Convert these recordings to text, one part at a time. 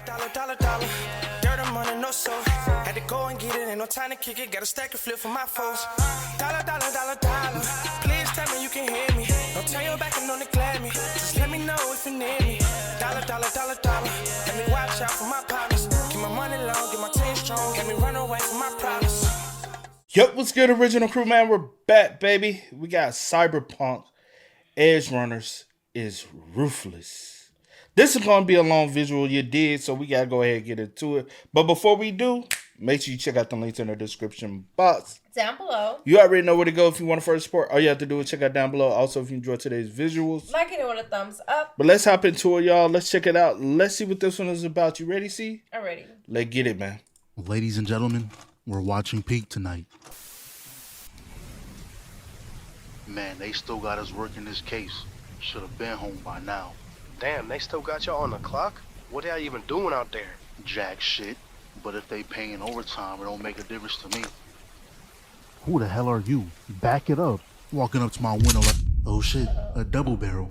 dollar. Dirt and money, no soul. Had to go and get it, ain't no time to kick it. Got a stack and flip for my foes. Dollar. Please tell me you can hear me. Don't turn your back and don't neglect me. Just let me know if you need me. Dollar. Let me watch out for my partners. Keep my money long, get my team strong. Let me run away from my problems. Yep, what's good, original crew, man? We're back, baby. We got CYBERPUNK. EDGERUNNERS is ruthless. This is going to be a long visual, you did, so we got to go ahead and get into it. But before we do, make sure you check out the links in the description box. Down below. You already know where to go if you want to further support. All you have to do is check out down below. Also, if you enjoyed today's visuals, like it with a thumbs up. But let's hop into it, y'all. Let's check it out. Let's see what this one is about. You ready, C? I'm ready. Let's get it, man. Ladies and gentlemen, we're watching Peak tonight. Man, they still got us working this case. Should have been home by now. Damn, they still got y'all on the clock? What are y'all even doing out there? Jack shit. But if they paying overtime, it don't make a difference to me. Who the hell are you? Back it up. Walking up to my window like, oh shit, a double barrel.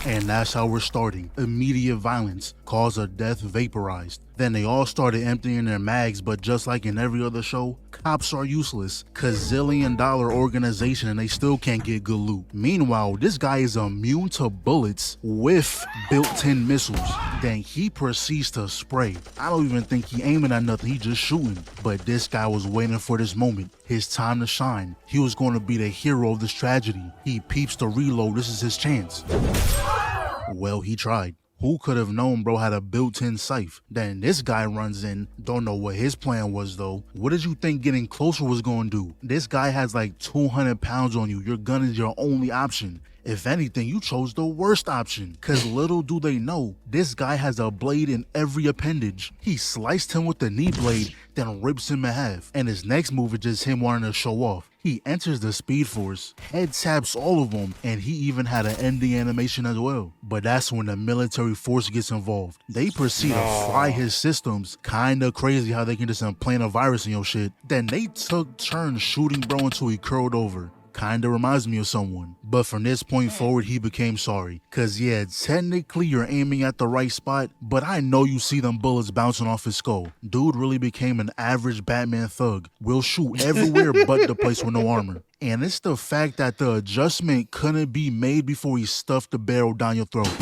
And that's how we're starting. Immediate violence, cause of death vaporized. Then they all started emptying their mags, but just like in every other show, cops are useless. $1 organization and they still can't get good loot. Meanwhile, this guy is immune to bullets with built-in missiles. Then he proceeds to spray. I don't even think he aiming at nothing, he just shooting. But this guy was waiting for this moment, his time to shine. He was going to be the hero of this tragedy. He peeps to reload, this is his chance. Well, he tried. Who could have known bro had a built-in safe? Then this guy runs in, don't know what his plan was though. What did you think getting closer was going to do? This guy has like 200 pounds on you. Your gun is your only option. If anything, you chose the worst option. Cause little do they know, this guy has a blade in every appendage. He sliced him with the knee blade, then rips him in half. And his next move is just him wanting to show off. He enters the Speed Force, head taps all of them, and he even had an ending animation as well. But that's when the military force gets involved. They proceed to fry his systems. Kinda crazy how they can just implant a virus in your shit. Then they took turns shooting bro until he curled over. Kinda reminds me of someone. But from this point forward, he became sorry. Cause yeah, technically you're aiming at the right spot, but I know you see them bullets bouncing off his skull. Dude really became an average Batman thug. Will shoot everywhere but the place with no armor. And it's the fact that the adjustment couldn't be made before he stuffed the barrel down your throat.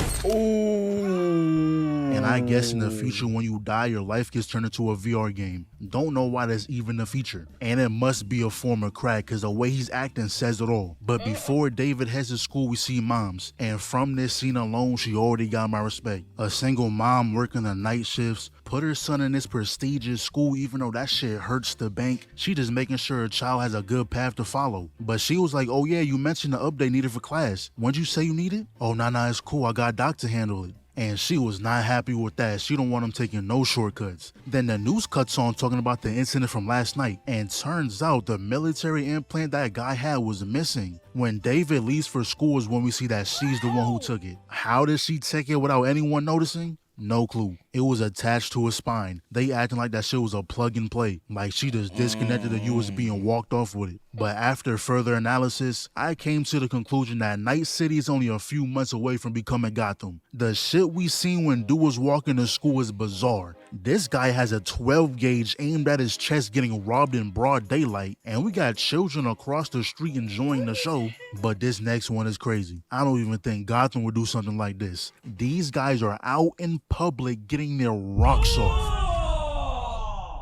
And I guess in the future when you die, your life gets turned into a VR game. Don't know why that's even a feature. And it must be a form of crack because the way he's acting says it all. But before David heads to school, we see moms. And from this scene alone, she already got my respect. A single mom working the night shifts, put her son in this prestigious school even though that shit hurts the bank. She just making sure her child has a good path to follow. But she was like, oh yeah, you mentioned the update needed for class. When'd you say you need it? Oh, nah, it's cool. I got Doc to handle it. And she was not happy with that. She don't want him taking no shortcuts. Then the news cuts on talking about the incident from last night. And turns out the military implant that guy had was missing. When David leaves for school is when we see that she's the one who took it. How did she take it without anyone noticing? No clue. It was attached to his spine. They acting like that shit was a plug and play. Like she just disconnected the USB and walked off with it. But after further analysis, I came to the conclusion that Night City is only a few months away from becoming Gotham. The shit we seen when dude was walking to school is bizarre. This guy has a 12 gauge aimed at his chest getting robbed in broad daylight. And we got children across the street enjoying the show. But this next one is crazy. I don't even think Gotham would do something like this. These guys are out in public getting their rocks off.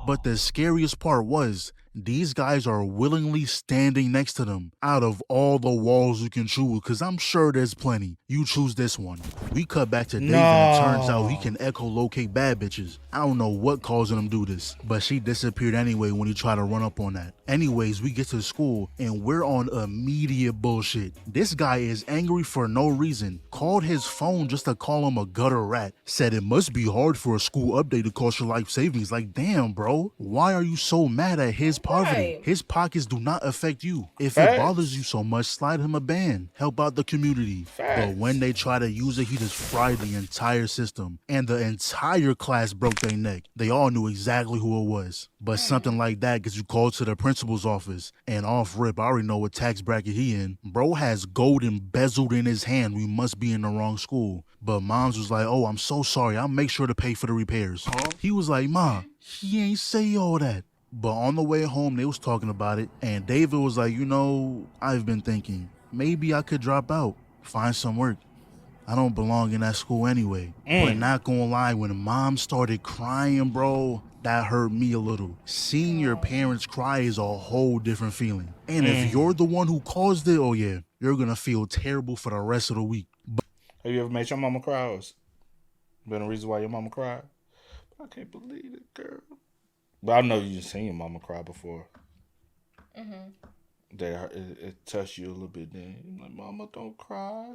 But the scariest part was, these guys are willingly standing next to them. Out of all the walls you can choose, because I'm sure there's plenty, you choose this one. We cut back to David and it turns out he can echolocate bad bitches. I don't know what causing him do this, but she disappeared anyway when he tried to run up on that. Anyways, we get to school and we're on immediate bullshit. This guy is angry for no reason. Called his phone just to call him a gutter rat. Said it must be hard for a school update to cost your life savings. Like, damn, bro. Why are you so mad at his poverty? Right. His pockets do not affect you. If it bothers you so much, slide him a ban. Help out the community. But when they try to use it, he just fried the entire system. And the entire class broke their neck. They all knew exactly who it was. But something like that gets you called to the principal's office. And off rip, I already know what tax bracket he in. Bro has gold embezzled in his hand. We must be in the wrong school. But Moms was like, oh, I'm so sorry. I'll make sure to pay for the repairs. He was like, Ma, he ain't say all that. But on the way home, they was talking about it. And David was like, you know, I've been thinking, maybe I could drop out, find some work. I don't belong in that school anyway. But not gonna lie, when Mom started crying, bro, that hurt me a little. Seeing your parents cry is a whole different feeling. And if you're the one who caused it, oh yeah, you're gonna feel terrible for the rest of the week. Have you ever made your mama cry? Or been a reason why your mama cried? I can't believe it, girl. But I know you just seen your mama cry before. That it touched you a little bit. Then you're like, Mama, don't cry.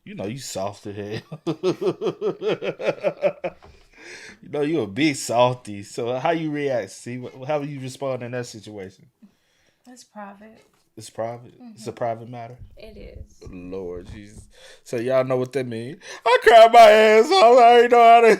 You know you soft as hell. You know you a big softy. So how you react? See, how you respond in that situation? It's private. It's private. It's a private matter. It is. Lord Jesus. So y'all know what that means. I cried my ass off. I already know how to.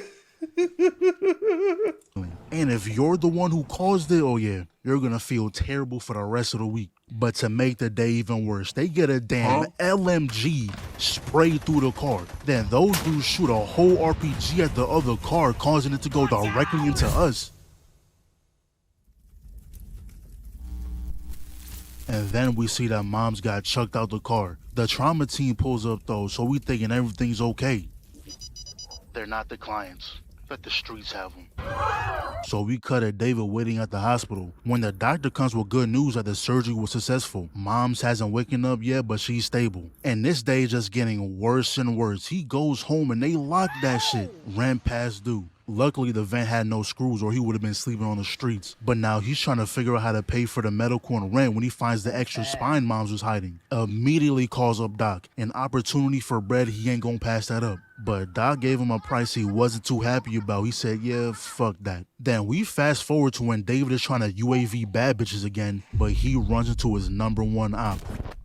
And if you're the one who caused it, oh yeah, you're gonna feel terrible for the rest of the week. But to make the day even worse, they get a damn LMG sprayed through the car. Then those dudes shoot a whole RPG at the other car, causing it to go directly into us. And then we see that Moms got chucked out the car. The trauma team pulls up though, so we thinking everything's okay. They're not the clients. Let the streets have them. So we cut at David waiting at the hospital. When the doctor comes with good news that the surgery was successful. Moms hasn't waken up yet, but she's stable. And this day is just getting worse and worse. He goes home and they lock that shit. Rent past due. Luckily, the vent had no screws or he would have been sleeping on the streets. But now he's trying to figure out how to pay for the medical and rent when he finds the extra spine Moms was hiding. Immediately calls up Doc. An opportunity for bread, he ain't gonna pass that up. But Doc gave him a price he wasn't too happy about. He said, yeah, fuck that. Then we fast forward to when David is trying to UAV bad bitches again, but he runs into his #1 op.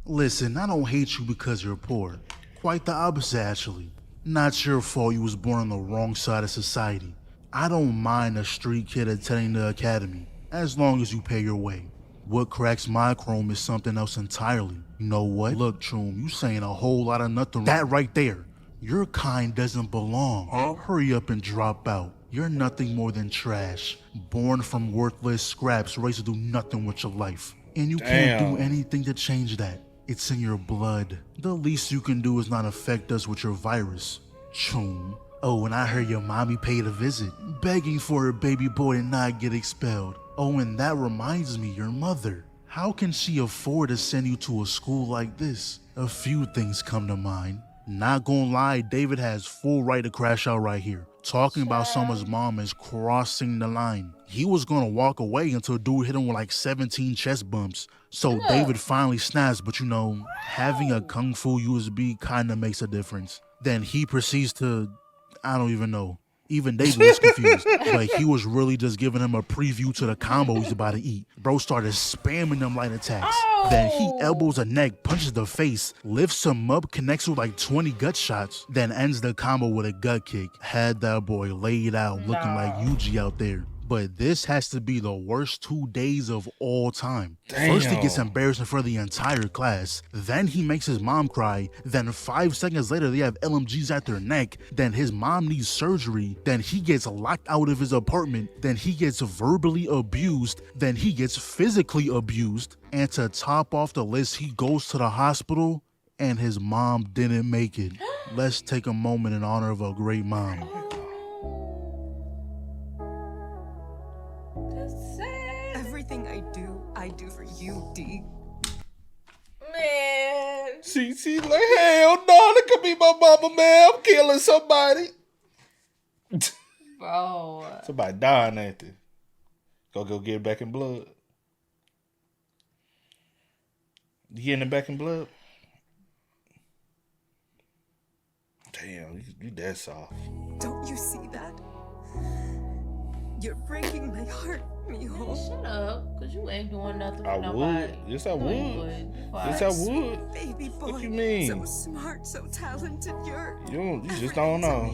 Listen, I don't hate you because you're poor. Quite the opposite, actually. Not your fault you was born on the wrong side of society. I don't mind a street kid attending the academy, as long as you pay your way. What cracks my chrome is something else entirely. You know what? Look, Troom, you saying a whole lot of nothing. That right there. Your kind doesn't belong. Hurry up and drop out. You're nothing more than trash. Born from worthless scraps, raised to do nothing with your life. And you can't do anything to change that. It's in your blood. The least you can do is not affect us with your virus. Choom. Oh, and I heard your mommy paid a visit, begging for her baby boy to not get expelled. Oh, and that reminds me, your mother. How can she afford to send you to a school like this? A few things come to mind. Not gonna lie, David has full right to crash out right here. Talking about someone's mom is crossing the line. He was gonna walk away until dude hit him with like 17 chest bumps. So David finally snaps, but you know, having a Kung Fu USB kinda makes a difference. Then he proceeds to, I don't even know. Even David was confused. But he was really just giving him a preview to the combo he's about to eat. Bro started spamming them light attacks. Then he elbows a neck, punches the face, lifts him up, connects with like 20 gut shots, then ends the combo with a gut kick. Had that boy laid out looking like Yuji out there. But this has to be the worst 2 days of all time. First he gets embarrassed in front of the entire class. Then he makes his mom cry. Then 5 seconds later they have LMGs at their neck. Then his mom needs surgery. Then he gets locked out of his apartment. Then he gets verbally abused. Then he gets physically abused. And to top off the list, he goes to the hospital and his mom didn't make it. Let's take a moment in honor of a great mom. Everything I do for you, D. Man. She's like, hell no, that could be my mama, man. I'm killing somebody. Bro. Somebody dying, ain't they? Go get it back in blood. You getting it back in blood? Damn, you that soft. Don't you see that? You're breaking my heart, mijo. Shut up, cause you ain't doing nothing for I nobody. would. Yes, I No, you would. wouldn't. Yes, I would. Baby boy. What you mean? So smart, so talented. You just don't know.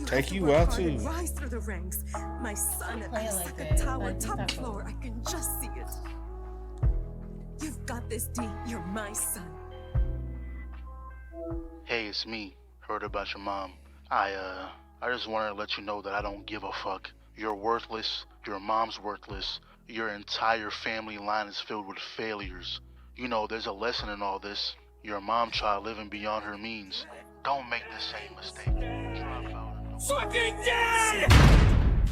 Take you out too. Rise through the ranks. My son at the Playing like second that. tower, Like, top stop floor. I can just see it. You've got this, D. You're my son. Hey, it's me. Heard about your mom. I just wanted to let you know that I don't give a fuck. You're worthless. Your mom's worthless. Your entire family line is filled with failures. You know, there's a lesson in all this. Your mom tried living beyond her means. Don't make the same mistake.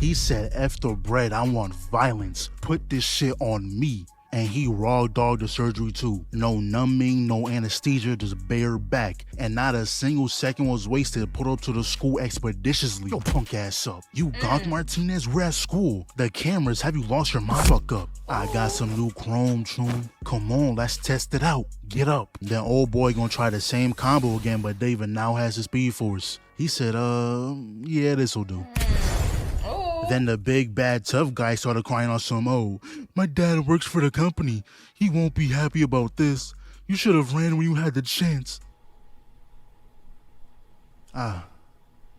He said, F the bread, I want violence. Put this shit on me. And he raw dogged the surgery too. No numbing, no anesthesia, just bare back. And not a single second was wasted. Put up to the school expeditiously. Yo, punk ass up. You Gonk Martinez, we're at school. The cameras, have you lost your mind? Fuck up. I got some new chrome tune. Come on, let's test it out. Get up. Then old boy gonna try the same combo again, but David now has the speed force. He said, yeah, this'll do. Then the big bad tough guy started crying on some, oh, my dad works for the company. He won't be happy about this. You should have ran when you had the chance.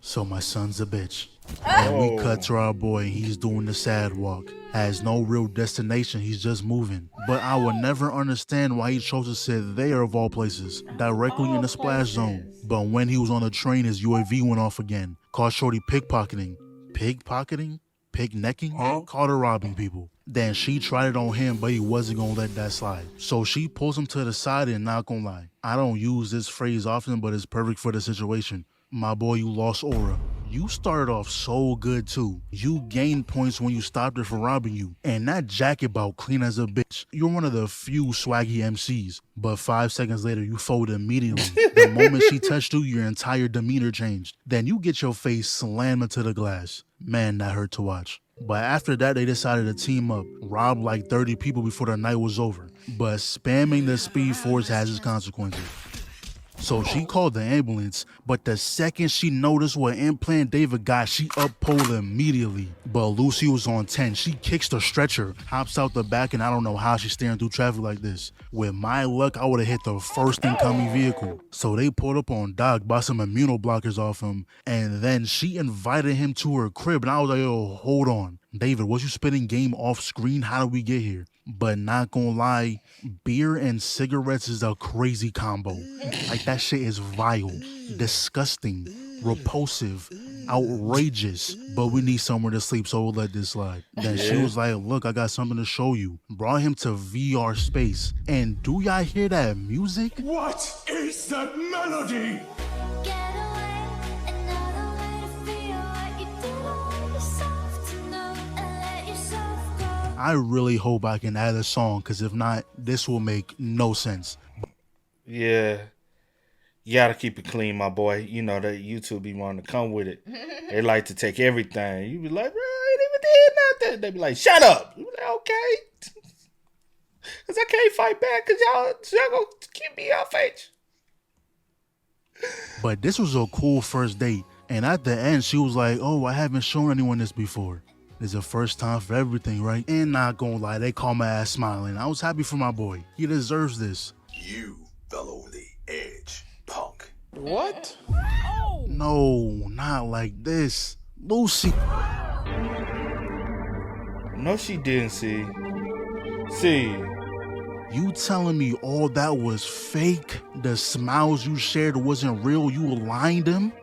So my son's a bitch. And we cut to our boy, he's doing the sad walk. Has no real destination, he's just moving. But I would never understand why he chose to sit there of all places, directly in the splash zone. But when he was on the train, his UAV went off again. Caught Shorty pickpocketing. Pickpocketing? Picknecking? Caught her robbing people. Then she tried it on him, but he wasn't gonna let that slide. So she pulls him to the side and not gonna lie. I don't use this phrase often, but it's perfect for the situation. My boy, you lost aura. You started off so good too. You gained points when you stopped her from robbing you. And that jacket bout clean as a bitch. You're one of the few swaggy MCs. But 5 seconds later, you fold immediately. The moment she touched you, your entire demeanor changed. Then you get your face slammed into the glass. Man, that hurt to watch. But after that, they decided to team up, rob like 30 people before the night was over. But spamming the speed force has its consequences. So she called the ambulance, but the second she noticed what implant David got, she up-pulled immediately. But Lucy was on 10. She kicks the stretcher, hops out the back, and I don't know how she's steering through traffic like this. With my luck, I would have hit the first incoming vehicle. So they pulled up on Doc, bought some immunoblockers off him, and then she invited him to her crib, and I was like, yo, hold on. David, was you spitting game off screen? How did we get here? But not gonna lie, beer and cigarettes is a crazy combo. Like, that shit is vile, disgusting, repulsive, outrageous. But we need somewhere to sleep, so we'll let this slide. Then she was like, look, I got something to show you. Brought him to VR space. And do y'all hear that music? What is that melody? I really hope I can add a song, because if not, this will make no sense. Yeah. You gotta keep it clean, my boy. You know that YouTube be wanting to come with it. They like to take everything. You be like, bro, I ain't even did nothing. They be like, shut up. You be like, okay. Because I can't fight back because y'all gonna keep me off face. But this was a cool first date. And at the end, she was like, oh, I haven't shown anyone this before. It's a first time for everything, right? And not gonna lie, they called my ass smiling. I was happy for my boy. He deserves this. You fell over the edge, punk. What? No, not like this. Lucy. No, she didn't, see. See. You telling me all that was fake? The smiles you shared wasn't real? You aligned him?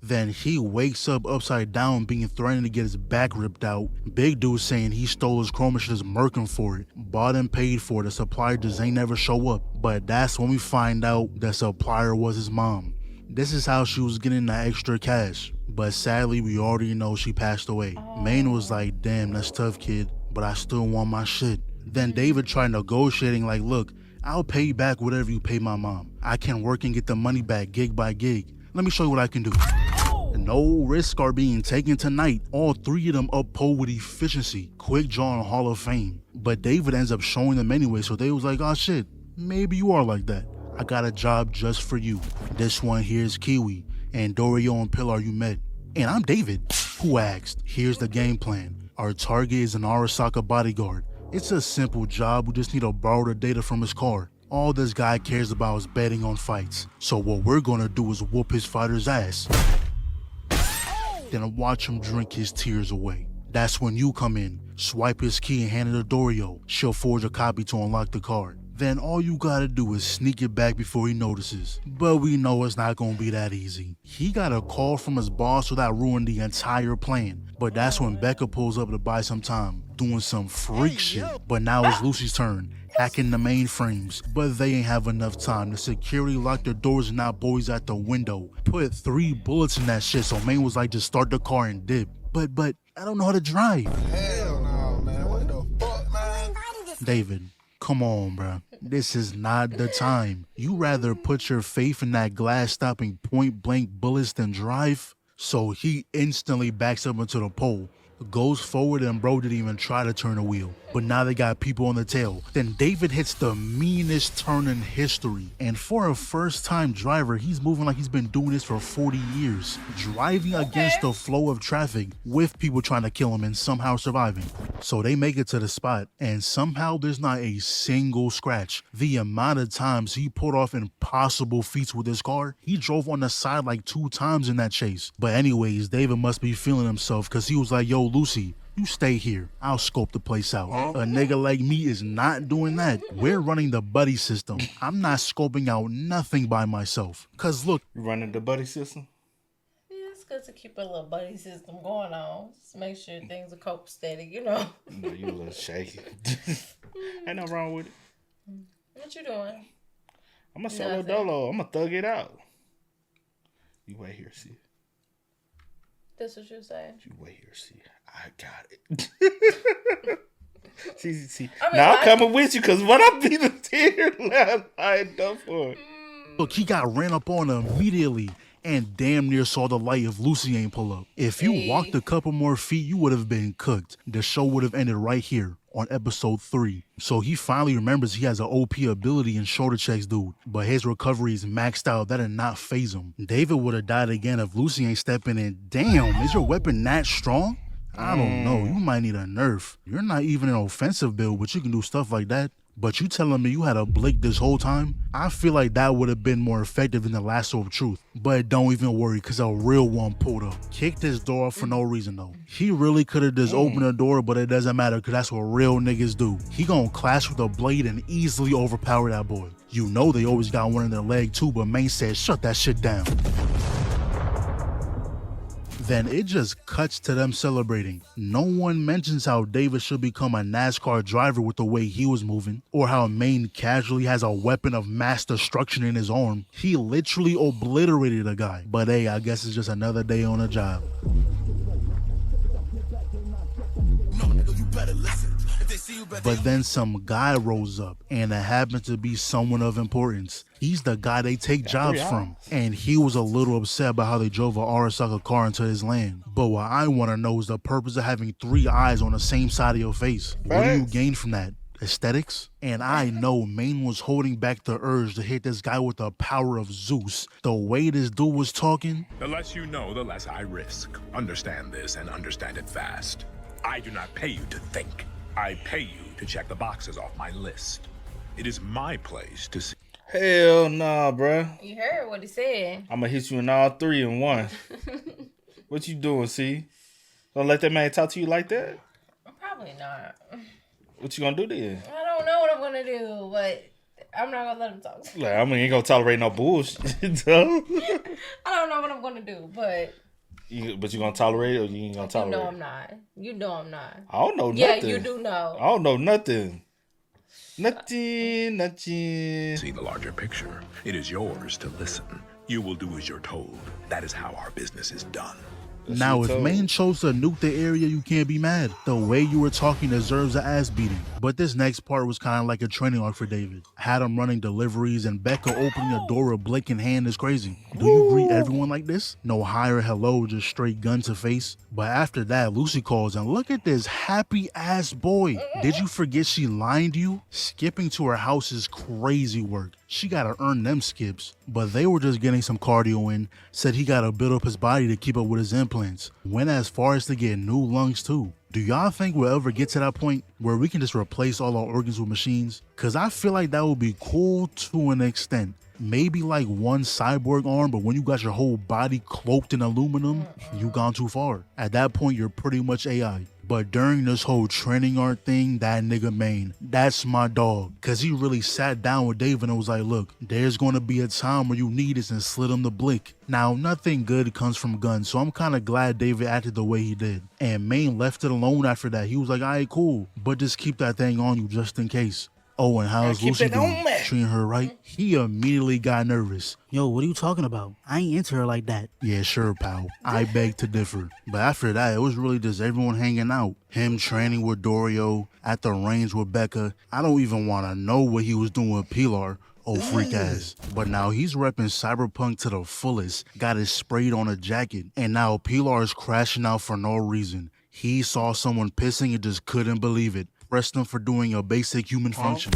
Then he wakes up upside down being threatened to get his back ripped out. Big dude saying he stole his chrome and should just murk him for it. Bought and paid for it. The supplier just ain't never show up. But that's when we find out the supplier was his mom. This is how she was getting the extra cash. But sadly, we already know she passed away. Maine was like, damn, that's tough, kid, but I still want my shit. Then David tried negotiating like, look, I'll pay you back whatever you pay my mom. I can work and get the money back gig by gig. Let me show you what I can do. No risks are being taken tonight. All three of them uphold with efficiency. Quick draw in Hall of Fame. But David ends up showing them anyway, so they was like, oh shit, maybe you are like that. I got a job just for you. This one here is Kiwi, and Dorio and Pilar you met. And I'm David, who asked. Here's the game plan. Our target is an Arasaka bodyguard. It's a simple job, we just need to borrow the data from his car. All this guy cares about is betting on fights. So what we're gonna do is whoop his fighter's ass. Then watch him drink his tears away. That's when you come in, swipe his key and hand it to Dorio. She'll forge a copy to unlock the card. then all you gotta do is sneak it back before he notices. But we know it's not gonna be that easy. He got a call from his boss, so that ruined the entire plan. But that's when Becca pulls up to buy some time, doing some freak shit. But now it's Lucy's turn, hacking the mainframes. But they ain't have enough time. The security locked their doors and now boys at the window. Put 3 bullets in that shit, so Maine was like, just start the car and dip. But I don't know how to drive. Hell no, man. What the fuck, man? David, come on, bro. This is not the time. You rather put your faith in that glass stopping point blank bullets than drive? So he instantly backs up into the pole, goes forward, and bro didn't even try to turn the wheel. But now they got people on the tail. Then David hits the meanest turn in history. And for a first-time driver, he's moving like he's been doing this for 40 years. Driving against the flow of traffic with people trying to kill him and somehow surviving. So they make it to the spot, and somehow there's not a single scratch. The amount of times he pulled off impossible feats with his car, he drove on the side like 2 times in that chase. But anyways, David must be feeling himself, because he was like, yo, Lucy, you stay here. I'll scope the place out. A nigga like me is not doing that. We're running the buddy system. I'm not scoping out nothing by myself. Cause look, You running the buddy system? Yeah, it's good to keep a little buddy system going on. Just make sure things are cope steady, you know. No, you a little shaky. Ain't nothing wrong with it. What you doing? I'm a solo Nothing. dolo. I'm gonna thug it out. You wait here, see. That's what you're saying. You wait here, see. I got it. see. I mean, Now I'm coming with you, because what I be the tear last I ain't done for it. look, he got ran up on immediately and damn near saw the light if Lucy ain't pull up. If you walked a couple more feet, you would have been cooked. The show would have ended right here on episode 3. So he finally remembers he has an OP ability in shoulder checks, dude. But his recovery is maxed out. That did not phase him. David would have died again if Lucy ain't stepping in. Damn, is your weapon that strong? I don't know. You might need a nerf. You're not even an offensive build, but you can do stuff like that. But you telling me you had a blick this whole time? I feel like that would have been more effective than the lasso of truth. But don't even worry, because a real one pulled up. Kicked his door off for no reason, though. He really could have just opened the door, but it doesn't matter, because that's what real niggas do. He gonna clash with a blade and easily overpower that boy. You know they always got one in their leg too, but Maine said, shut that shit down. Then it just cuts to them celebrating. No one mentions how David should become a NASCAR driver with the way he was moving, or how Maine casually has a weapon of mass destruction in his arm. He literally obliterated a guy. But hey, I guess it's just another day on the job. But then some guy rose up, and it happened to be someone of importance. He's the guy they take jobs from, and he was a little upset about how they drove a Arasaka car into his land. But what I want to know is the purpose of having 3 eyes on the same side of your face. What do you gain from that? Aesthetics? And I know Maine was holding back the urge to hit this guy with the power of Zeus. The way this dude was talking. The less you know, the less I risk. Understand this and understand it fast. I do not pay you to think. I pay you to check the boxes off my list. It is my place to see. Hell nah, bruh. You heard what he said. I'm gonna hit you in all 3 in one. What you doing, see? Gonna let that man talk to you like that? Probably not. What you gonna do then? I don't know what I'm gonna do, but I'm not gonna let him talk. Like, I mean, ain't gonna tolerate no bullshit. So. I don't know what I'm gonna do, but But you gonna tolerate it, or you ain't gonna tolerate it? You know I'm not. You know I'm not. I don't know nothing. Yeah, you do know. I don't know nothing. Nothing. See the larger picture. It is yours to listen. You will do as you're told. That is how our business is done. Now, if Maine chose to nuke the area, you can't be mad. The way you were talking deserves an ass beating. But this next part was kind of like a training arc for David. Had him running deliveries, and Becca opening the door with Blake in hand is crazy. Do you greet everyone like this? No hi or hello, just straight gun to face. But after that, Lucy calls, and look at this happy ass boy. Did you forget she lined you? Skipping to her house is crazy work. She gotta earn them skips. But they were just getting some cardio in. Said he gotta build up his body to keep up with his implants. Went as far as to get new lungs too. Do y'all think we'll ever get to that point where we can just replace all our organs with machines? Cause I feel like that would be cool to an extent. Maybe like one cyborg arm, but when you got your whole body cloaked in aluminum, you gone too far. At that point, you're pretty much AI. But during this whole training art thing, that nigga Maine, that's my dog. Cause he really sat down with David and was like, look, there's gonna be a time where you need this, and slid him the blick. Now, nothing good comes from guns, so I'm kinda glad David acted the way he did. And Maine left it alone after that. He was like, alright, cool, but just keep that thing on you just in case. Oh, and how's Lucy doing? Treating her right? He immediately got nervous. Yo, what are you talking about? I ain't into her like that. Yeah, sure, pal. I beg to differ. But after that, it was really just everyone hanging out. Him training with Dorio, at the range with Becca. I don't even want to know what he was doing with Pilar. Oh, freak ass. But now he's repping Cyberpunk to the fullest. Got it sprayed on a jacket. And now Pilar is crashing out for no reason. He saw someone pissing and just couldn't believe it. Pressed him for doing a basic human function.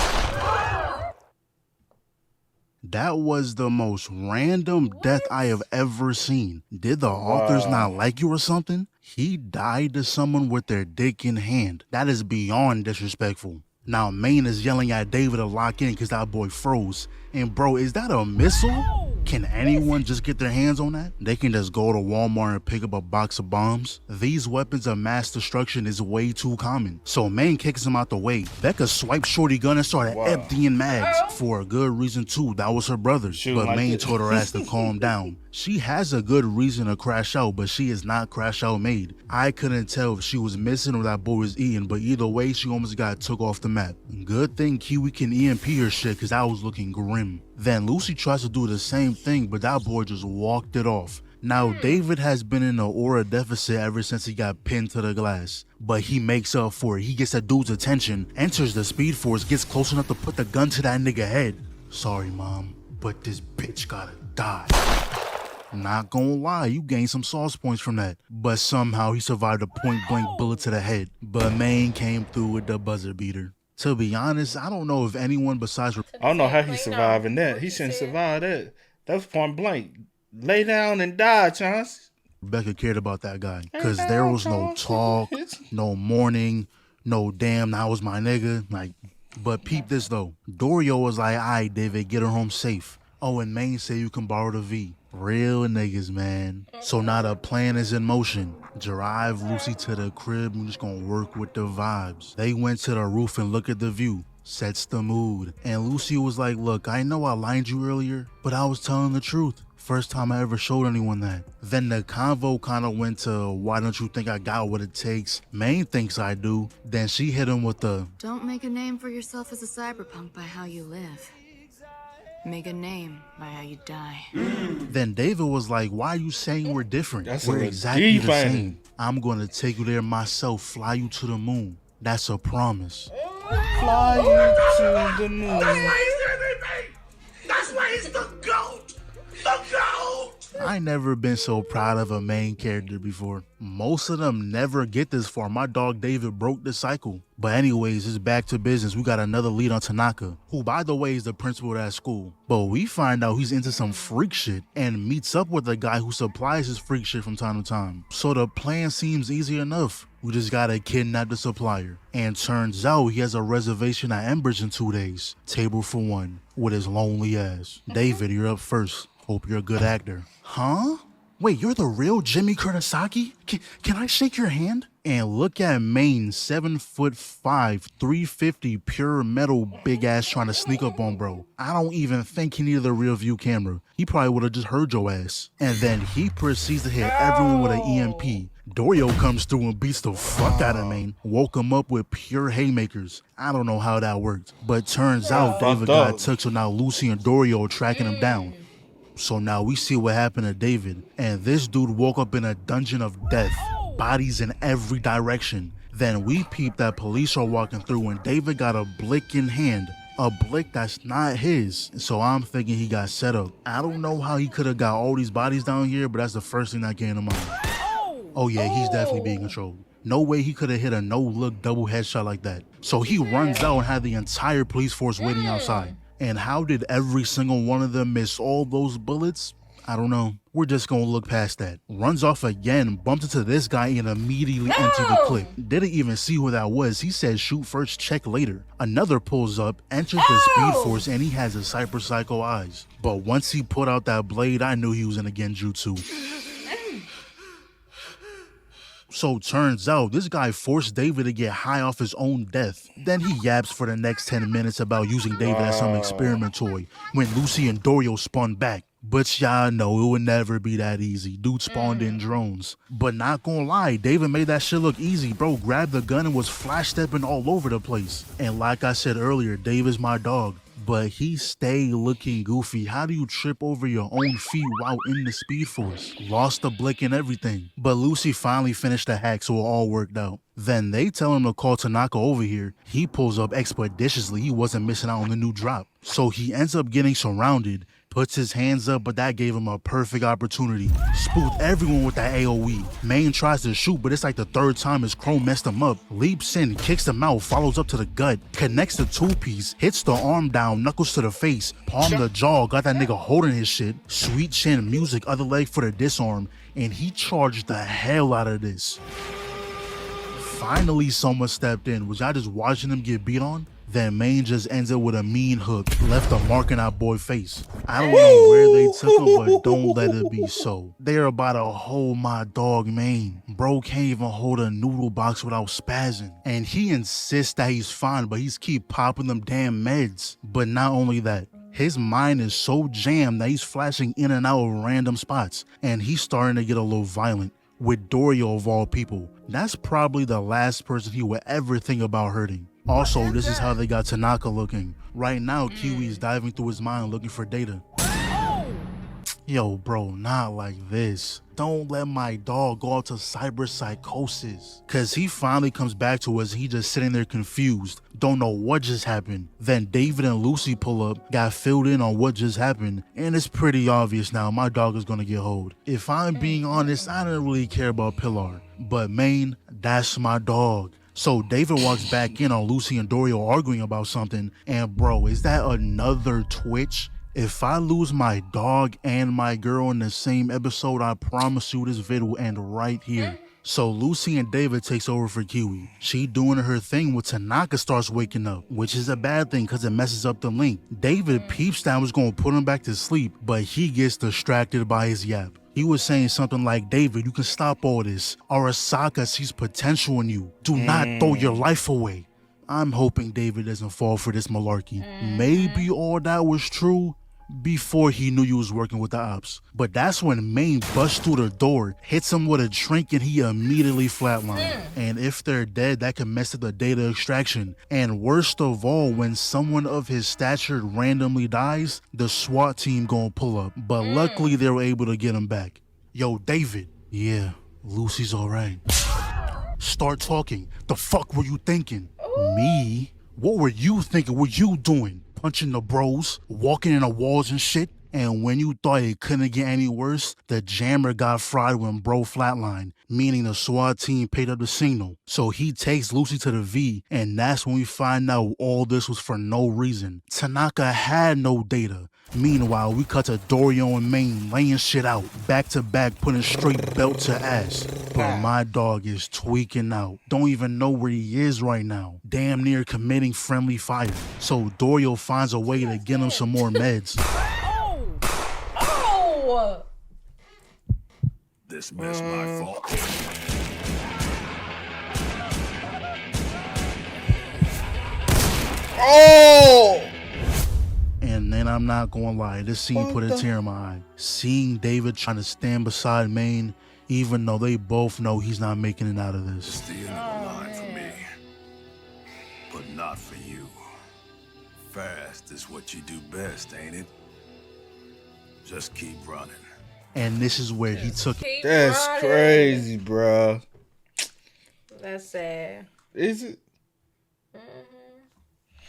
That was the most random death I have ever seen. Did the authors not like you or something? He died to someone with their dick in hand. That is beyond disrespectful. Now Maine is yelling at David to lock in because that boy froze. And bro, is that a missile? Can anyone just get their hands on that? They can just go to Walmart and pick up a box of bombs. These weapons of mass destruction is way too common. So Maine kicks him out the way. Becca swiped shorty gun and started emptying mags. For a good reason too, that was her brother. But Maine told her ass to calm down. She has a good reason to crash out, but she is not crash out made. I couldn't tell if she was missing or that boy was eating, but either way, she almost got took off the map. Good thing Kiwi can EMP her shit, cause that was looking grim. Then Lucy tries to do the same thing, but that boy just walked it off. Now, David has been in an aura deficit ever since he got pinned to the glass, but he makes up for it. He gets that dude's attention, enters the Speed Force, gets close enough to put the gun to that nigga head. Sorry, mom, but this bitch gotta die. Not gonna lie, you gained some sauce points from that. But somehow he survived a point-blank bullet to the head. But Maine came through with the buzzer beater. To be honest, I don't know if anyone besides... I don't know how he's surviving that. He shouldn't survive that. That was point blank. Lay down and die, Chance. Rebecca cared about that guy. Because there was no talk, no mourning, no damn, that was my nigga. Like, but peep this though. Dorio was like, alright, David, get her home safe. Oh, and Maine said you can borrow the V. Real niggas, man. So now the plan is in motion. Drive Lucy to the crib, we're just gonna work with the vibes. They went to the roof and look at the view. Sets the mood. And Lucy was like, look, I know I lied you earlier, but I was telling the truth. First time I ever showed anyone that. Then the convo kind of went to, why don't you think I got what it takes? Maine thinks I do. Then she hit him with the, don't make a name for yourself as a cyberpunk by how you live. Make a name by how you die. Then David was like, why are you saying we're different? That's we're a exactly deep the ending. same. I'm gonna take you there myself, fly you to the moon. That's a promise. Fly you to the moon. That's why he's the GOAT! The GOAT! I never been so proud of a main character before. Most of them never get this far. My dog David broke the cycle. But anyways, it's back to business. We got another lead on Tanaka, who by the way is the principal of that school. But we find out he's into some freak shit and meets up with a guy who supplies his freak shit from time to time. So the plan seems easy enough. We just gotta kidnap the supplier. And turns out he has a reservation at Embers in 2 days. Table for one, with his lonely ass. David, you're up first. Hope you're a good actor. Huh? Wait, you're the real Jimmy Kurosaki? Can I shake your hand? And look at Maine, 7'5", 350 pure metal big ass trying to sneak up on bro. I don't even think he needed a rear view camera. He probably would have just heard your ass. And then he proceeds to hit everyone with an EMP. Dorio comes through and beats the fuck out of Maine. Woke him up with pure haymakers. I don't know how that worked. But turns out David got took, so now Lucy and Dorio are tracking him down. So now we see what happened to David. And this dude woke up in a dungeon of death. Bodies in every direction. Then we peep that police are walking through and David got a blick in hand. A blick that's not his. So I'm thinking he got set up. I don't know how he could have got all these bodies down here, but that's the first thing that came to mind. Oh yeah, he's definitely being controlled. No way he could have hit a no-look double headshot like that. So he runs out and had the entire police force waiting outside. And how did every single one of them miss all those bullets? I don't know. We're just gonna look past that. Runs off again, bumped into this guy and immediately emptied the clip. Didn't even see who that was. He said shoot first, check later. Another pulls up, enters the Speed Force, and he has his Cyber Psycho eyes. But once he put out that blade, I knew he was in a genjutsu. So turns out this guy forced David to get high off his own death. Then he yaps for the next 10 minutes about using David as some experiment toy when Lucy and Dorio spun back. But y'all know it would never be that easy. Dude spawned in drones. But not gonna lie, David made that shit look easy, bro. Grabbed the gun and was flash stepping all over the place. And like I said earlier, David's my dog. But he stayed looking goofy. How do you trip over your own feet while in the Speed Force? Lost the blick and everything. But Lucy finally finished the hack, so it all worked out. Then they tell him to call Tanaka over here. He pulls up expeditiously. He wasn't missing out on the new drop. So he ends up getting surrounded, puts his hands up, but that gave him a perfect opportunity. Spooked everyone with that AoE. Main tries to shoot, but it's like the third time his chrome messed him up. Leaps in, kicks him out, follows up to the gut, connects the two-piece, hits the arm down, knuckles to the face, palm the jaw, got that nigga holding his shit. Sweet chin music, other leg for the disarm, and he charged the hell out of this. Finally, someone stepped in. Was y'all just watching him get beat on? Then Main just ends it with a mean hook, left a mark in our boy's face. I don't know where they took him, but don't let it be so. They're about to hold my dog Main. Bro can't even hold a noodle box without spazzing. And he insists that he's fine, but he's keep popping them damn meds. But not only that, his mind is so jammed that he's flashing in and out of random spots. And he's starting to get a little violent. With Dorio of all people. That's probably the last person he would ever think about hurting. Also, this is how they got Tanaka looking. Right now, Kiwi's diving through his mind looking for data. Yo, bro, not like this. Don't let my dog go out to cyber psychosis. Cause he finally comes back to us, he just sitting there confused. Don't know what just happened. Then David and Lucy pull up, got filled in on what just happened, and it's pretty obvious now my dog is gonna get hold. If I'm being honest, I didn't really care about Pilar. But Main, that's my dog. So David walks back in on Lucy and Dorio arguing about something, and bro, is that another twitch? If I lose my dog and my girl in the same episode, I promise you this vid will end right here. So Lucy and David takes over for Kiwi. She doing her thing when Tanaka starts waking up, which is a bad thing because it messes up the link. David peeps that was going to put him back to sleep, but he gets distracted by his yap. He was saying something like, David, you can stop all this. Arasaka sees potential in you. Do not throw your life away. I'm hoping David doesn't fall for this malarkey. Maybe all that was true before he knew you was working with the ops. But that's when Main busts through the door, hits him with a drink, and he immediately flatlined. And if they're dead, that can mess up the data extraction. And worst of all, when someone of his stature randomly dies, the SWAT team gonna pull up. But luckily they were able to get him back. Yo, David. Yeah, Lucy's alright. Start talking. The fuck were you thinking? Me? What were you thinking? What you doing? Punching the bros, walking in the walls and shit. And when you thought it couldn't get any worse, the jammer got fried when bro flatlined, meaning the SWAT team paid up the signal. So he takes Lucy to the V, and that's when we find out all this was for no reason. Tanaka had no data. Meanwhile, we cut to Dorio and Main laying shit out, back to back, putting straight belt to ass. But my dog is tweaking out. Don't even know where he is right now. Damn near committing friendly fire. So Dorio finds a way to get him some more meds. This mess my fault. Oh! And then I'm not gonna lie, this scene put a tear in my eye. Seeing David trying to stand beside Main, even though they both know he's not making it out of this. It's the end of the line for me, but not for you. Fast is what you do best, ain't it? Just keep running. And this is where he took it. That's crazy, bro. That's sad. Is it?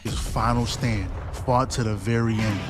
His final stand, fought to the very end.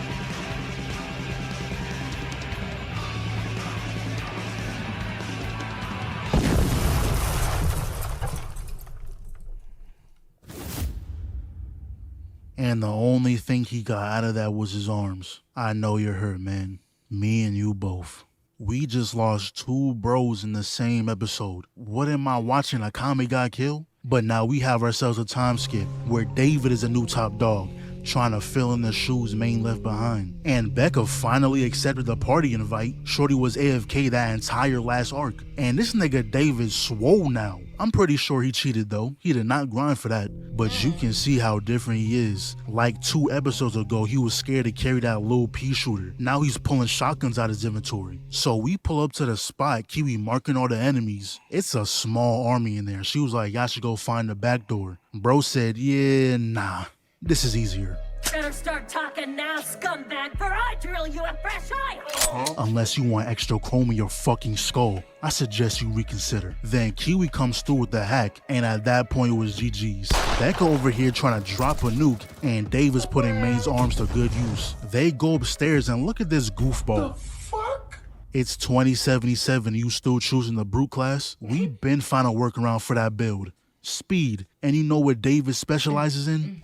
And the only thing he got out of that was his arms. I know you're hurt, man. Me and you both. We just lost two bros in the same episode. What am I watching? A Akame got killed? But now we have ourselves a time skip where David is a new top dog, trying to fill in the shoes Maine left behind. And Becca finally accepted the party invite. Shorty was AFK that entire last arc. And this nigga David swole now. I'm pretty sure he cheated though. He did not grind for that. But you can see how different he is. Like 2 episodes ago, he was scared to carry that little pea shooter. Now he's pulling shotguns out his inventory. So we pull up to the spot, Kiwi marking all the enemies. It's a small army in there. She was like, y'all should go find the back door. Bro said, yeah, nah, this is easier. Better start talking now, scumbag, for I drill you a fresh eye! Unless you want extra chrome in your fucking skull, I suggest you reconsider. Then Kiwi comes through with the hack, and at that point it was GG's. Becca over here trying to drop a nuke, and Dave is putting Maine's arms to good use. They go upstairs and look at this goofball. The fuck? It's 2077, you still choosing the brute class? We been finding a workaround for that build. Speed. And you know what David specializes in?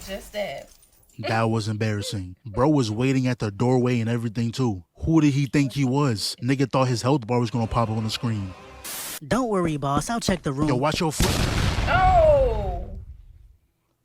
Just that. That was embarrassing. Bro was waiting at the doorway and everything too. Who did he think he was? Nigga thought his health bar was gonna pop up on the screen. Don't worry, boss. I'll check the room. Yo, watch your foot. Oh!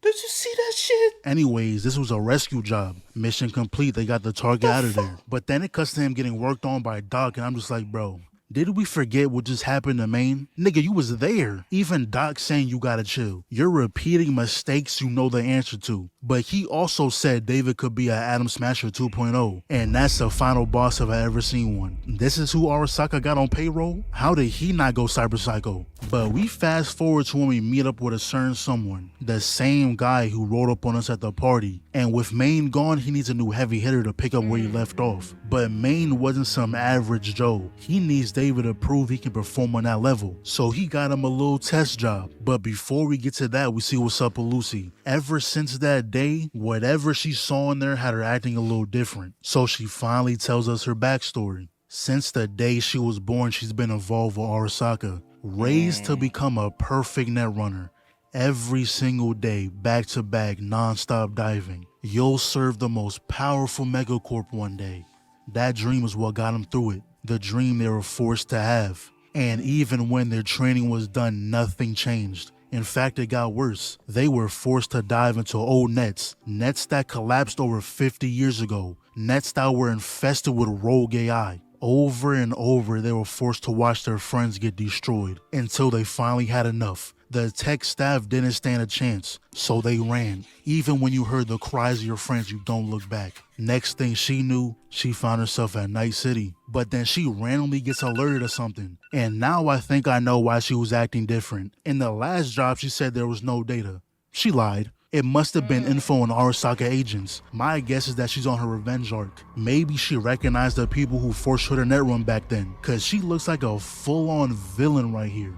Did you see that shit? Anyways, this was a rescue job. Mission complete. They got the target out of there. But then it cuts to him getting worked on by Doc, and I'm just like, bro, did we forget what just happened to Maine? Nigga, you was there. Even Doc saying you gotta chill. You're repeating mistakes you know the answer to. But he also said David could be an Atom Smasher 2.0. And that's the final boss if I ever seen one. This is who Arasaka got on payroll? How did he not go Cyber Psycho? But we fast forward to when we meet up with a certain someone. The same guy who rolled up on us at the party. And with Maine gone, he needs a new heavy hitter to pick up where he left off. But Maine wasn't some average Joe. He needs David to prove he can perform on that level. So he got him a little test job. But before we get to that, we see what's up with Lucy. Ever since that day, whatever she saw in there had her acting a little different. So she finally tells us her backstory. Since the day she was born, she's been involved with Arasaka, raised to become a perfect net runner. Every single day, back to back, non-stop diving. You'll serve the most powerful megacorp one day. That dream is what got them through it. The dream they were forced to have. And even when their training was done, nothing changed. In fact, it got worse. They were forced to dive into old nets that collapsed over 50 years ago, nets that were infested with rogue AI. Over and over, they were forced to watch their friends get destroyed until they finally had enough. The tech staff didn't stand a chance, so they ran. Even when you heard the cries of your friends, you don't look back. Next thing she knew, she found herself at Night City. But then she randomly gets alerted to something. And now I think I know why she was acting different. In the last job, she said there was no data. She lied. It must have been info on Arasaka agents. My guess is that she's on her revenge arc. Maybe she recognized the people who forced her to net run back then, cause she looks like a full-on villain right here.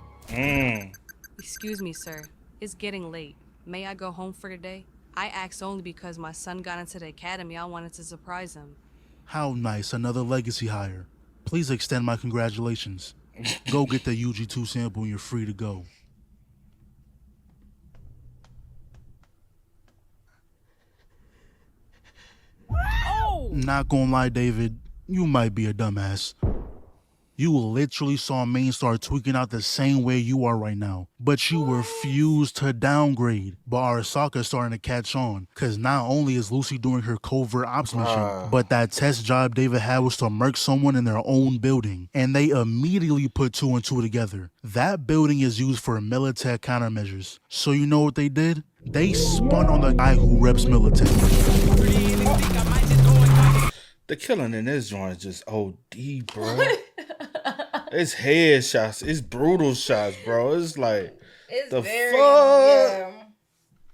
Excuse me, sir. It's getting late. May I go home for today? I asked only because my son got into the academy. I wanted to surprise him. How nice, another legacy hire. Please extend my congratulations. Go get the UG2 sample and you're free to go. Oh! Not gonna lie, David, you might be a dumbass. You literally saw Maine start tweaking out the same way you are right now. But you refused to downgrade. But Arasaka's starting to catch on. Cause not only is Lucy doing her covert ops mission, but that test job David had was to murk someone in their own building. And they immediately put 2 and 2 together. That building is used for Militech countermeasures. So you know what they did? They spun on the guy who reps Militech. The killing in this joint is just OD, bro. It's headshots. It's brutal shots, bro. It's like, it's the very, fuck? Yeah.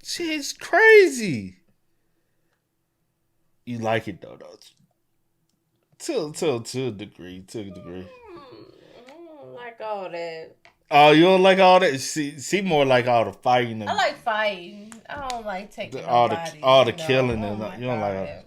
Shit's crazy. You like it though, to a degree. I don't like all that. Oh, you don't like all that? See more like all the fighting. I like fighting. I don't like taking all the killing and like you don't like all that.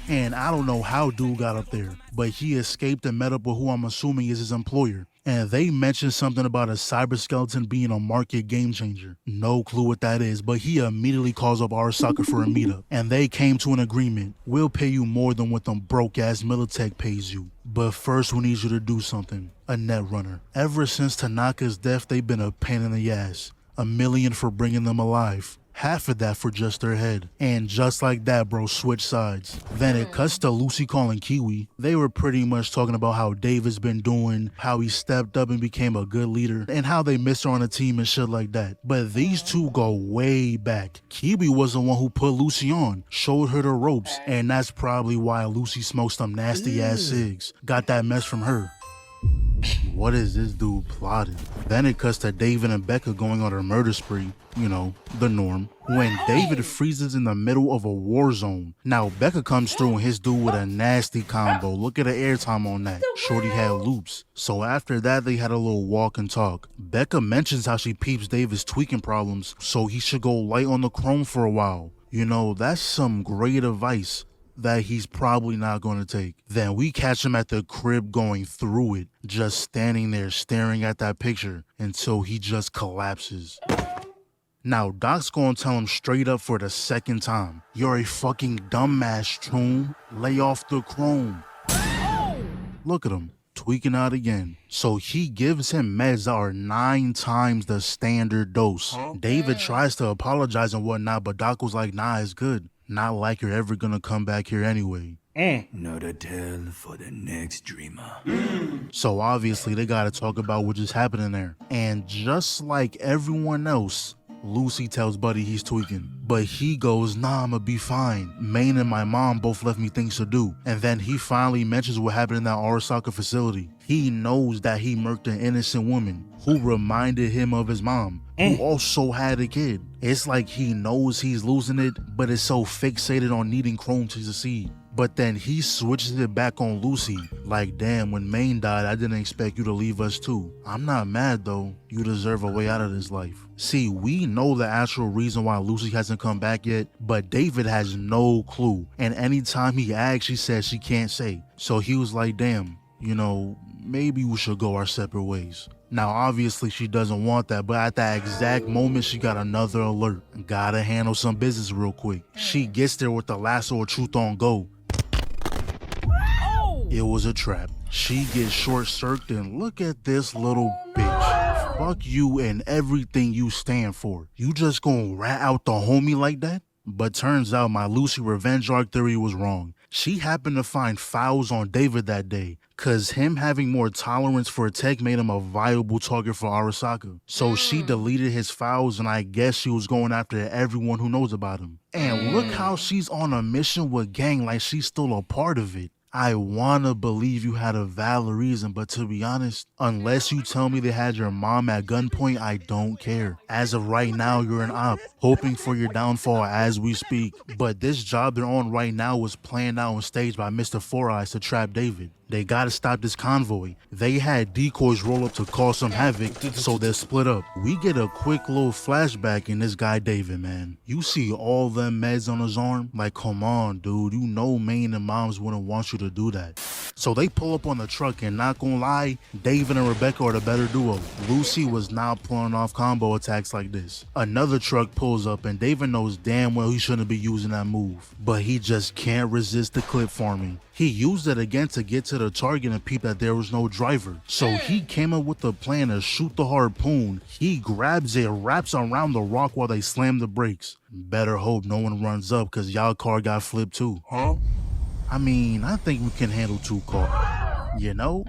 And I don't know how dude got up there, but he escaped and met up with who I'm assuming is his employer. and they mentioned something about a cyber skeleton being a market game changer. No clue what that is, but he immediately calls up Arasaka for a meetup, and they came to an agreement. We'll pay you more than what them broke-ass Militech pays you. But first we need you to do something. A net runner. Ever since Tanaka's death, they've been a pain in the ass. $1 million for bringing them alive. Half of that for just their head. And just like that, bro, switch sides. Then it cuts to Lucy calling Kiwi. They were pretty much talking about how David's been doing, how he stepped up and became a good leader, and how they missed her on the team and shit like that. But these two go way back. Kiwi was the one who put Lucy on, showed her the ropes, and that's probably why Lucy smoked some nasty ass cigs. Got that mess from her. What is this dude plotting? Then it cuts to David and Becca going on a murder spree. You know, the norm. When David freezes in the middle of a war zone. Now Becca comes through and hits dude with a nasty combo. Look at the airtime on that. Shorty had loops. So after that, they had a little walk and talk. Becca mentions how she peeps David's tweaking problems, so he should go light on the chrome for a while. You know, that's some great advice that he's probably not going to take. Then we catch him at the crib going through it, just standing there staring at that picture until he just collapses. Now Doc's gonna tell him straight up for the second time, you're a fucking dumbass, Troom. Lay off the chrome. Look at him, tweaking out again. So he gives him meds that are 9 times the standard dose. David tries to apologize and whatnot, but Doc was like, nah, it's good. Not like you're ever gonna come back here anyway. Not a tale for the next dreamer. So obviously they gotta talk about what just happened in there. And just like everyone else, Lucy tells Buddy he's tweaking. But he goes, nah, I'ma be fine. Maine and my mom both left me things to do. And then he finally mentions what happened in that Arasaka facility. He knows that he murked an innocent woman who reminded him of his mom, who also had a kid. It's like he knows he's losing it, but is so fixated on needing Chrome to succeed. But then he switches it back on Lucy. Like, damn, when Maine died, I didn't expect you to leave us too. I'm not mad though. You deserve a way out of this life. See, we know the actual reason why Lucy hasn't come back yet, but David has no clue. And anytime he asks, she says she can't say. So he was like, damn, you know, maybe we should go our separate ways. Now, obviously, she doesn't want that, but at that exact moment, she got another alert. Gotta handle some business real quick. She gets there with the lasso of truth on go. It was a trap. She gets short-circuited, and look at this little bitch. Fuck you and everything you stand for. You just gonna rat out the homie like that? But turns out my Lucy revenge arc theory was wrong. She happened to find files on David that day, cause him having more tolerance for tech made him a viable target for Arasaka. So she deleted his files, and I guess she was going after everyone who knows about him. And look how she's on a mission with gang like she's still a part of it. I wanna believe you had a valid reason, but to be honest, unless you tell me they had your mom at gunpoint, I don't care. As of right now, you're an op, hoping for your downfall as we speak. But this job they're on right now was planned out and staged by Mr. Four Eyes to trap David. They gotta stop this convoy. They had decoys roll up to cause some havoc, so they're split up. We get a quick little flashback in this guy David, man. You see all them meds on his arm? Like, come on, dude. You know Maine and moms wouldn't want you to do that. So they pull up on the truck, and not gonna lie, David and Rebecca are the better duo. Lucy was not pulling off combo attacks like this. Another truck pulls up, and David knows damn well he shouldn't be using that move. But he just can't resist the clip farming. He used it again to get to the target and peep that there was no driver. So he came up with the plan to shoot the harpoon. He grabs it, wraps around the rock while they slam the brakes. Better hope no one runs up, cause y'all car got flipped too. I mean, I think we can handle 2 cars. You know,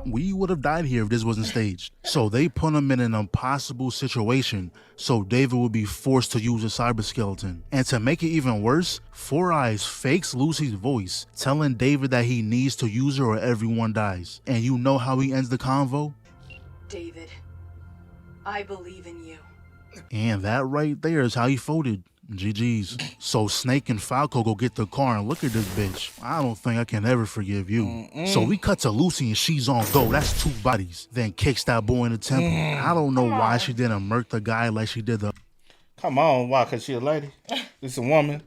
we would have died here if this wasn't staged. So they put him in an impossible situation, so David would be forced to use a cyber skeleton. And to make it even worse, Four Eyes fakes Lucy's voice, telling David that he needs to use her or everyone dies. And you know how he ends the convo? David, I believe in you. And that right there is how he folded. GG's. So Snake and Falco go get the car, and look at this bitch. I don't think I can ever forgive you. So we cut to Lucy and she's on go. That's 2 bodies. Then kicks that boy in the temple. I don't know why she didn't murk the guy like she did the... Come on, why? Cause she a lady? It's a woman.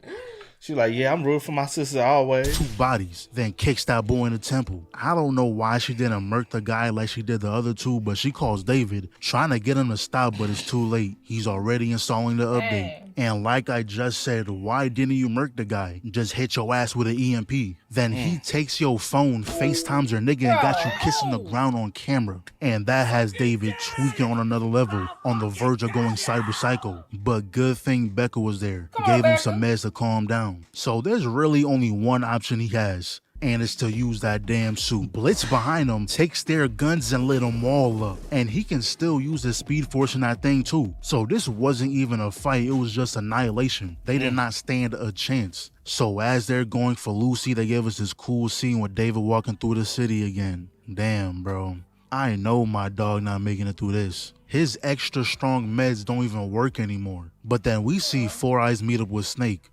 She like, yeah, I'm rooting for my sister always. 2 bodies, then kicks that boy in the temple. I don't know why she didn't murk the guy like she did the other 2, but she calls David, trying to get him to stop, but it's too late. He's already installing the update. And like I just said, why didn't you murk the guy? Just hit your ass with an EMP. Then he takes your phone, FaceTimes your nigga, and got you kissing the ground on camera. And that has David tweaking on another level, on the verge of going cyber psycho. But good thing Becca was there, gave him some meds to calm down. So there's really only one option he has, and it's to use that damn suit. Blitz behind him takes their guns and lit them all up. And he can still use his speed force in that thing too. So this wasn't even a fight, it was just annihilation. They did not stand a chance. So as they're going for Lucy, they give us this cool scene with David walking through the city again. Damn, bro. I know my dog not making it through this. His extra strong meds don't even work anymore. But then we see Four Eyes meet up with Snake.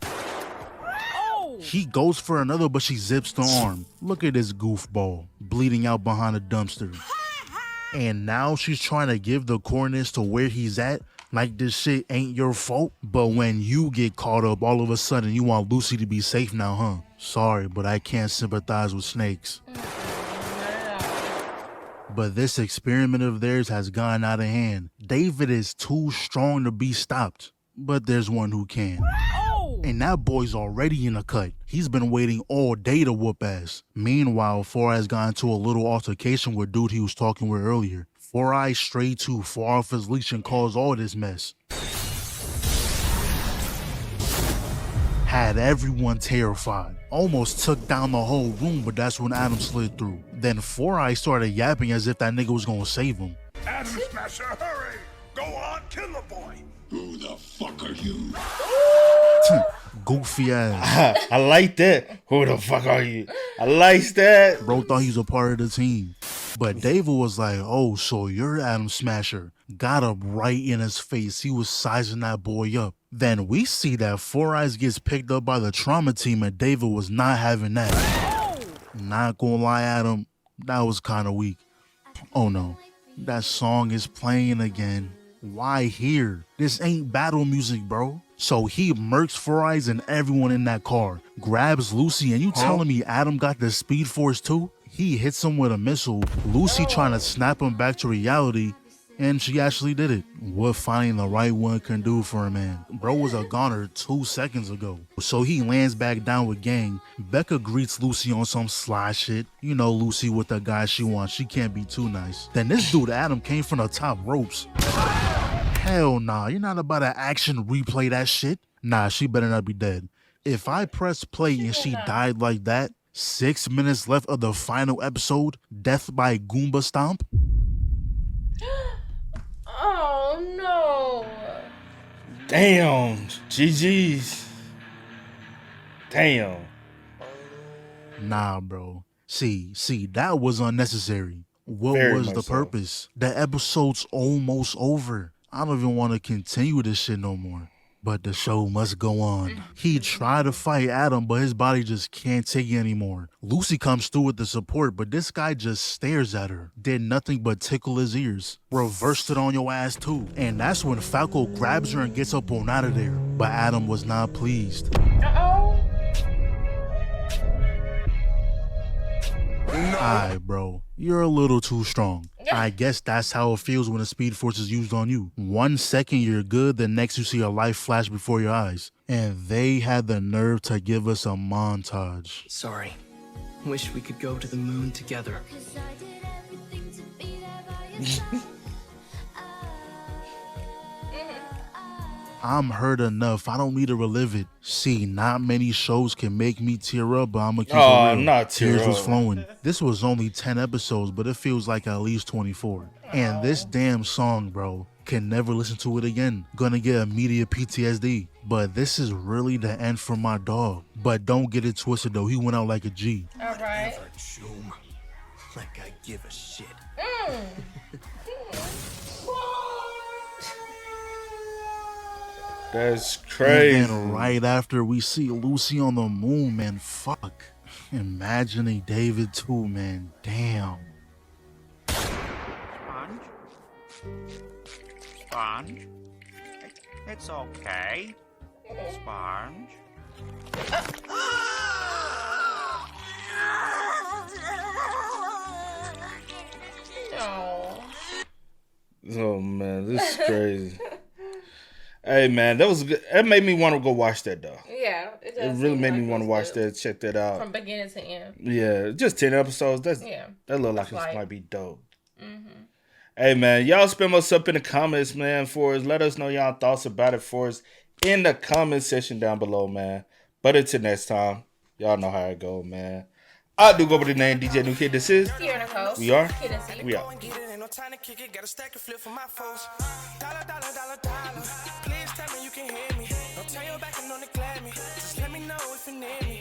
He goes for another, but she zips the arm. Look at this goofball, bleeding out behind a dumpster. And now she's trying to give the coordinates to where he's at, like this shit ain't your fault. But when you get caught up, all of a sudden you want Lucy to be safe now, huh? Sorry, but I can't sympathize with snakes. But this experiment of theirs has gone out of hand. David is too strong to be stopped, but there's one who can. And that boy's already in a cut. He's been waiting all day to whoop ass. Meanwhile, Four Eyes got into a little altercation with dude he was talking with earlier. Four Eyes strayed too far off his leash and caused all this mess. Had everyone terrified. Almost took down the whole room, but that's when Adam slid through. Then Four Eyes started yapping as if that nigga was gonna save him. Adam Smasher, hurry! Go on, kill the boy! Who the fuck are you? Goofy ass. I like that. Who the fuck are you? I like that. Bro thought he was a part of the team. But David was like, oh, so you're Adam Smasher. Got up right in his face. He was sizing that boy up. Then we see that Four Eyes gets picked up by the trauma team and David was not having that. Not gonna lie, Adam, that was kind of weak. Oh no, that song is playing again. Why here? This ain't battle music, bro. So he murks Four Eyes and everyone in that car, grabs Lucy, and you telling me Adam got the speed force too? He hits him with a missile, Lucy trying to snap him back to reality, and she actually did it. What finding the right one can do for a man. Bro was a goner 2 seconds ago. So he lands back down with gang. Becca greets Lucy on some sly shit. You know Lucy with the guy she wants, she can't be too nice. Then this dude Adam came from the top ropes. Hell nah, you're not about to action replay that shit. Nah, she better not be dead. If I press play and she died like that, 6 minutes left of the final episode, death by Goomba Stomp. Oh no. Damn, GG's. Damn. Nah, bro. See, that was unnecessary. What Very was much the so. purpose? The episode's almost over. I don't even want to continue this shit no more. But the show must go on. He tried to fight Adam, but his body just can't take it anymore. Lucy comes through with the support, but this guy just stares at her. Did nothing but tickle his ears. Reversed it on your ass too. And that's when Falco grabs her and gets up on out of there. But Adam was not pleased. Alright, bro. You're a little too strong. I guess that's how it feels when the speed force is used on you. 1 second you're good, the next you see a life flash before your eyes. And they had the nerve to give us a montage. Sorry. Wish we could go to the moon together. I'm hurt enough. I don't need to relive it. See, not many shows can make me tear up, but I'm gonna keep it real. Not tear Tears was up. flowing. This was only 10 episodes, but it feels like at least 24. And this damn song, bro, can never listen to it again. Gonna get immediate PTSD. But this is really the end for my dog. But don't get it twisted though. He went out like a G. All right. Like I give a shit. That's crazy. And then right after we see Lucy on the moon, man, fuck. Imagining David too, man. Damn. Sponge? Sponge? It's okay. Sponge? Oh man, this is crazy. Hey man, that was good. That made me want to go watch that though. Yeah, it really made me want to watch that. Check that out from beginning to end. Yeah, just 10 episodes. That look like it might be dope. Hey man, y'all spam us up in the comments, man. For us, let us know y'all thoughts about it for us in the comment section down below, man. But until next time, y'all know how it go, man. I do go by the name DJ New Kid. This is we are we out. No time to kick it, got a stack of flip for my foes. Dollar, dollar, dollar, dollar. Please tell me you can hear me. Don't turn your back and don't neglect me. Just let me know if you need me.